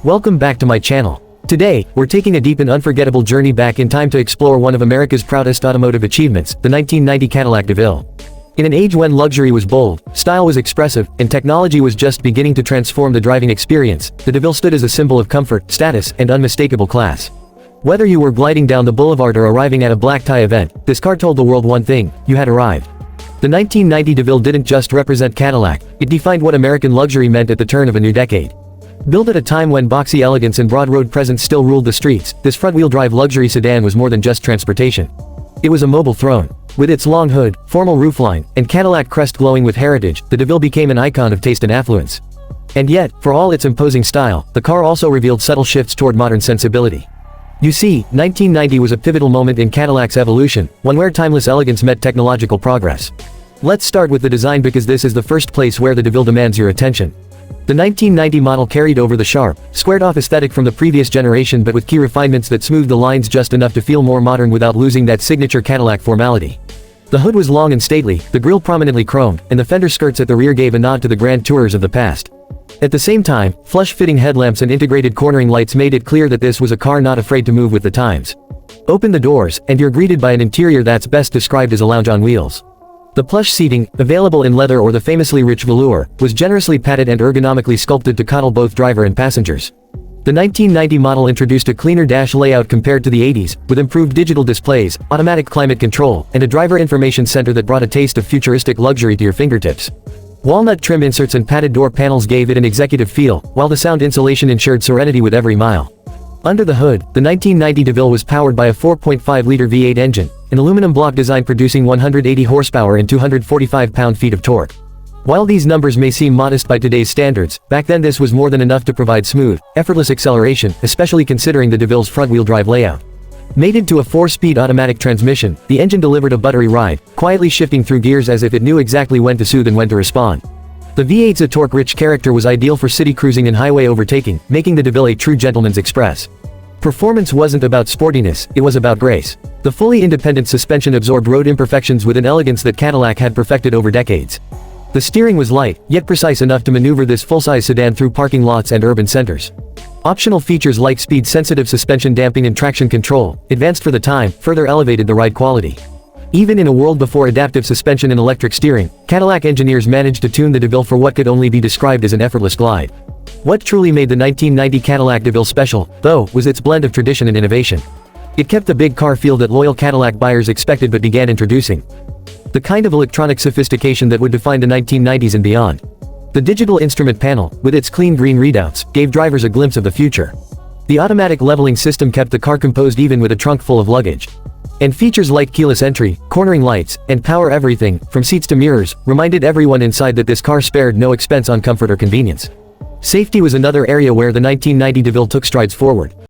Welcome back to my channel. Today, we're taking a deep and unforgettable journey back in time to explore one of America's proudest automotive achievements, the 1990 Cadillac DeVille. In an age when luxury was bold, style was expressive, and technology was just beginning to transform the driving experience, the DeVille stood as a symbol of comfort, status, and unmistakable class. Whether you were gliding down the boulevard or arriving at a black tie event, this car told the world one thing: you had arrived. The 1990 DeVille didn't just represent Cadillac, it defined what American luxury meant at the turn of a new decade. Built at a time when boxy elegance and broad road presence still ruled the streets, this front-wheel drive luxury sedan was more than just transportation. It was a mobile throne. With its long hood, formal roofline, and Cadillac crest glowing with heritage, the DeVille became an icon of taste and affluence. And yet, for all its imposing style, the car also revealed subtle shifts toward modern sensibility. You see, 1990 was a pivotal moment in Cadillac's evolution, one where timeless elegance met technological progress. Let's start with the design because this is the first place where the DeVille demands your attention. The 1990 model carried over the sharp, squared-off aesthetic from the previous generation but with key refinements that smoothed the lines just enough to feel more modern without losing that signature Cadillac formality. The hood was long and stately, the grille prominently chromed, and the fender skirts at the rear gave a nod to the grand tourers of the past. At the same time, flush-fitting headlamps and integrated cornering lights made it clear that this was a car not afraid to move with the times. Open the doors, and you're greeted by an interior that's best described as a lounge on wheels. The plush seating, available in leather or the famously rich velour, was generously padded and ergonomically sculpted to coddle both driver and passengers. The 1990 model introduced a cleaner dash layout compared to the 80s, with improved digital displays, automatic climate control, and a driver information center that brought a taste of futuristic luxury to your fingertips. Walnut trim inserts and padded door panels gave it an executive feel, while the sound insulation ensured serenity with every mile. Under the hood, the 1990 DeVille was powered by a 4.5-liter V8 engine, an aluminum block design producing 180 horsepower and 245 pound-feet of torque. While these numbers may seem modest by today's standards, back then this was more than enough to provide smooth, effortless acceleration, especially considering the DeVille's front-wheel drive layout. Mated to a 4-speed automatic transmission, the engine delivered a buttery ride, quietly shifting through gears as if it knew exactly when to soothe and when to respond. The V8's torque-rich character was ideal for city cruising and highway overtaking, making the DeVille a true gentleman's express. Performance wasn't about sportiness, it was about grace. The fully independent suspension absorbed road imperfections with an elegance that Cadillac had perfected over decades. The steering was light, yet precise enough to maneuver this full-size sedan through parking lots and urban centers. Optional features like speed-sensitive suspension damping and traction control, advanced for the time, further elevated the ride quality. Even in a world before adaptive suspension and electric steering, Cadillac engineers managed to tune the DeVille for what could only be described as an effortless glide. What truly made the 1990 Cadillac DeVille special, though, was its blend of tradition and innovation. It kept the big car feel that loyal Cadillac buyers expected but began introducing. The kind of electronic sophistication that would define the 1990s and beyond. The digital instrument panel, with its clean green readouts, gave drivers a glimpse of the future. The automatic leveling system kept the car composed even with a trunk full of luggage. And features like keyless entry, cornering lights, and power everything, from seats to mirrors, reminded everyone inside that this car spared no expense on comfort or convenience. Safety was another area where the 1990 DeVille took strides forward.